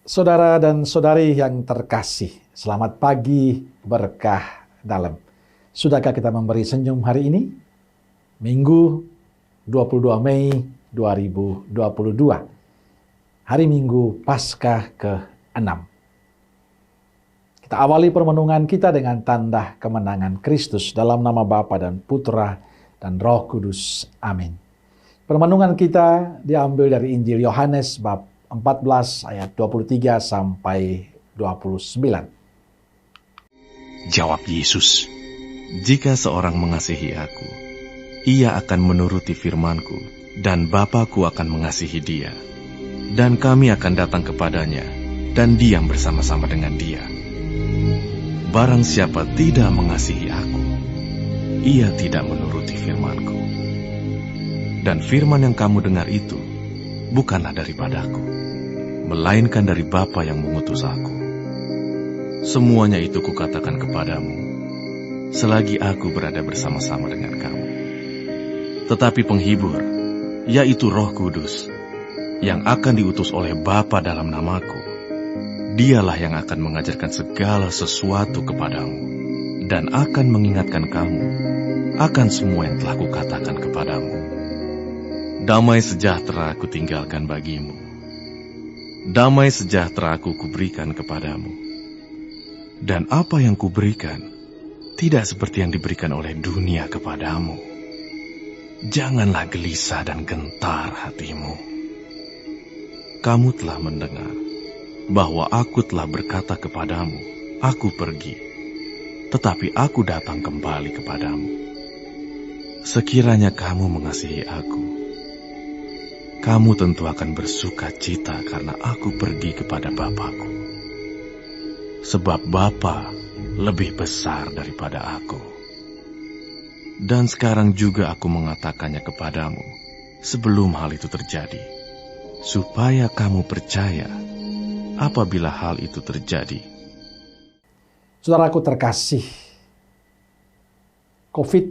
Saudara dan saudari yang terkasih, selamat pagi berkah dalam. Sudahkah kita memberi senyum hari ini? Minggu 22 Mei 2022. Hari Minggu Paskah ke-6. Kita awali permenungan kita dengan tanda kemenangan Kristus dalam nama Bapa dan Putra dan Roh Kudus. Amin. Permenungan kita diambil dari Injil Yohanes bab 14 ayat 23 sampai 29. Jawab Yesus, "Jika seorang mengasihi aku, ia akan menuruti firman-Ku, dan Bapa-Ku akan mengasihi dia. Dan kami akan datang kepadanya, dan diam bersama-sama dengan dia. Barang siapa tidak mengasihi aku, ia tidak menuruti firman-Ku. Dan firman yang kamu dengar itu bukanlah daripadaku, melainkan dari Bapa yang mengutus aku. Semuanya itu kukatakan kepadamu, selagi aku berada bersama-sama dengan kamu. Tetapi penghibur, yaitu Roh Kudus, yang akan diutus oleh Bapa dalam namaku, dialah yang akan mengajarkan segala sesuatu kepadamu, dan akan mengingatkan kamu akan semua yang telah kukatakan kepadamu. Damai sejahtera aku tinggalkan bagimu. Damai sejahtera aku kuberikan kepadamu. Dan apa yang kuberikan, tidak seperti yang diberikan oleh dunia kepadamu. Janganlah gelisah dan gentar hatimu. Kamu telah mendengar bahwa aku telah berkata kepadamu, aku pergi, tetapi aku datang kembali kepadamu. Sekiranya kamu mengasihi aku, kamu tentu akan bersuka cita karena aku pergi kepada Bapa-Ku. Sebab Bapa lebih besar daripada aku. Dan sekarang juga aku mengatakannya kepadamu sebelum hal itu terjadi, supaya kamu percaya apabila hal itu terjadi." Saudaraku terkasih, COVID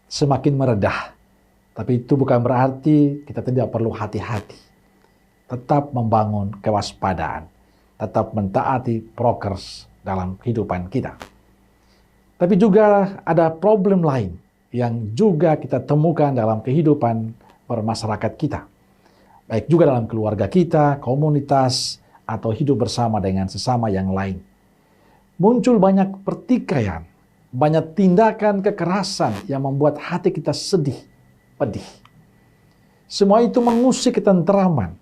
semakin meredah. Tapi itu bukan berarti kita tidak perlu hati-hati. Tetap membangun kewaspadaan. Tetap mentaati prokes dalam kehidupan kita. Tapi juga ada problem lain yang juga kita temukan dalam kehidupan bermasyarakat kita. Baik juga dalam keluarga kita, komunitas, atau hidup bersama dengan sesama yang lain. Muncul banyak pertikaian, banyak tindakan kekerasan yang membuat hati kita sedih, pedih. Semua itu mengusik ketentraman.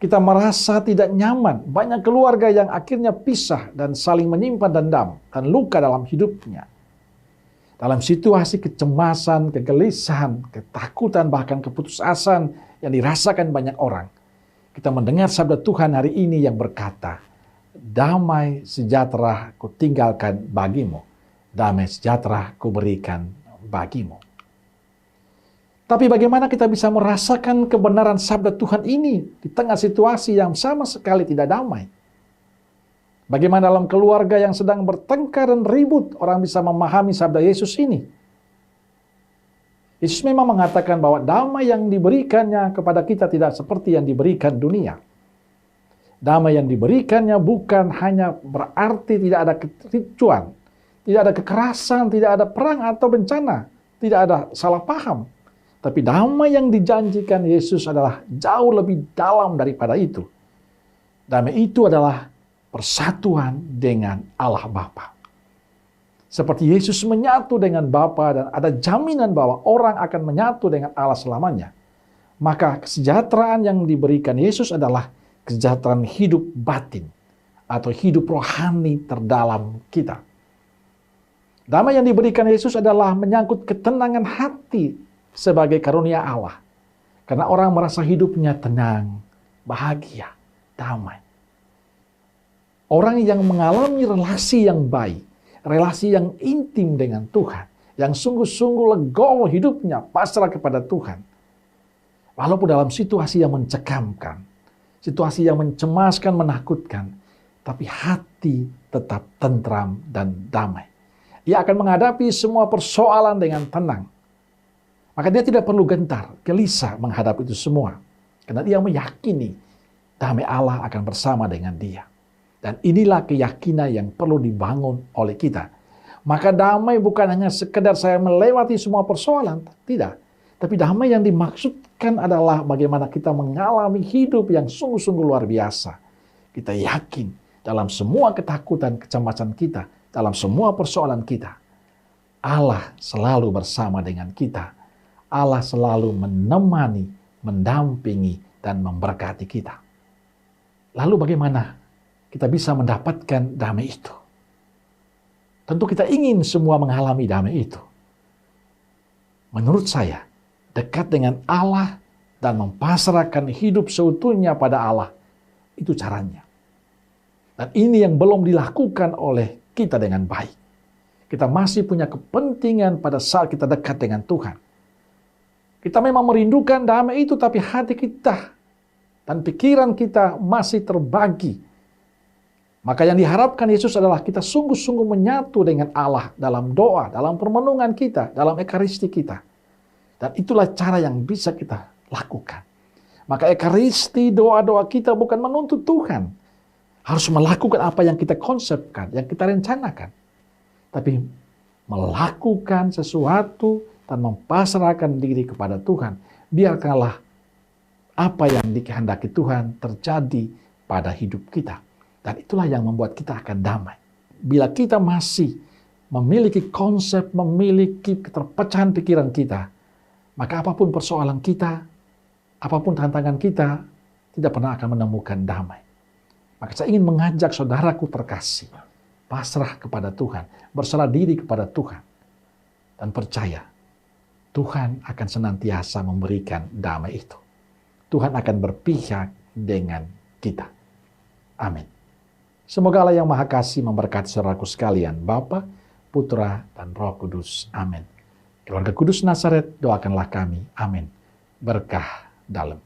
Kita merasa tidak nyaman. Banyak keluarga yang akhirnya pisah dan saling menyimpan dendam dan luka dalam hidupnya. Dalam situasi kecemasan, kegelisahan, ketakutan, bahkan keputusasaan yang dirasakan banyak orang, kita mendengar sabda Tuhan hari ini yang berkata, "Damai sejahtera kutinggalkan bagimu, damai sejahtera kuberikan bagimu." Tapi bagaimana kita bisa merasakan kebenaran sabda Tuhan ini di tengah situasi yang sama sekali tidak damai? Bagaimana dalam keluarga yang sedang bertengkar dan ribut, orang bisa memahami sabda Yesus ini? Yesus memang mengatakan bahwa damai yang diberikannya kepada kita tidak seperti yang diberikan dunia. Damai yang diberikannya bukan hanya berarti tidak ada kericuan, tidak ada kekerasan, tidak ada perang atau bencana, tidak ada salah paham. Tapi damai yang dijanjikan Yesus adalah jauh lebih dalam daripada itu. Damai itu adalah persatuan dengan Allah Bapa. Seperti Yesus menyatu dengan Bapa dan ada jaminan bahwa orang akan menyatu dengan Allah selamanya. Maka kesejahteraan yang diberikan Yesus adalah kesejahteraan hidup batin atau hidup rohani terdalam kita. Damai yang diberikan Yesus adalah menyangkut ketenangan hati sebagai karunia Allah. Karena orang merasa hidupnya tenang, bahagia, damai. Orang yang mengalami relasi yang baik, relasi yang intim dengan Tuhan, yang sungguh-sungguh legowo hidupnya, pasrah kepada Tuhan. Walaupun dalam situasi yang mencekamkan, situasi yang mencemaskan, menakutkan, tapi hati tetap tentram dan damai. Ia akan menghadapi semua persoalan dengan tenang. Maka dia tidak perlu gentar, gelisah menghadapi itu semua. Karena dia meyakini damai Allah akan bersama dengan dia. Dan inilah keyakinan yang perlu dibangun oleh kita. Maka damai bukan hanya sekedar saya melewati semua persoalan, tidak. Tapi damai yang dimaksudkan adalah bagaimana kita mengalami hidup yang sungguh-sungguh luar biasa. Kita yakin dalam semua ketakutan, kecemasan kita, dalam semua persoalan kita, Allah selalu bersama dengan kita. Allah selalu menemani, mendampingi, dan memberkati kita. Lalu bagaimana kita bisa mendapatkan damai itu? Tentu kita ingin semua mengalami damai itu. Menurut saya, dekat dengan Allah dan mempasrahkan hidup seutuhnya pada Allah, itu caranya. Dan ini yang belum dilakukan oleh kita dengan baik. Kita masih punya kepentingan pada saat kita dekat dengan Tuhan. Kita memang merindukan damai itu, tapi hati kita dan pikiran kita masih terbagi. Maka yang diharapkan Yesus adalah kita sungguh-sungguh menyatu dengan Allah dalam doa, dalam permenungan kita, dalam ekaristi kita. Dan itulah cara yang bisa kita lakukan. Maka ekaristi, doa-doa kita bukan menuntut Tuhan harus melakukan apa yang kita konsepkan, yang kita rencanakan. Tapi melakukan sesuatu dan mempasrahkan diri kepada Tuhan. Biarkanlah apa yang dikehendaki Tuhan terjadi pada hidup kita. Dan itulah yang membuat kita akan damai. Bila kita masih memiliki konsep, memiliki keterpecahan pikiran kita, maka apapun persoalan kita, apapun tantangan kita, tidak pernah akan menemukan damai. Maka saya ingin mengajak saudaraku terkasih, pasrah kepada Tuhan, berserah diri kepada Tuhan, dan percaya Tuhan akan senantiasa memberikan damai itu. Tuhan akan berpihak dengan kita. Amin. Semoga Allah yang Maha Kasih memberkati saudaraku sekalian, Bapa, Putra, dan Roh Kudus. Amin. Keluarga Kudus Nazaret, doakanlah kami. Amin. Berkah dalam.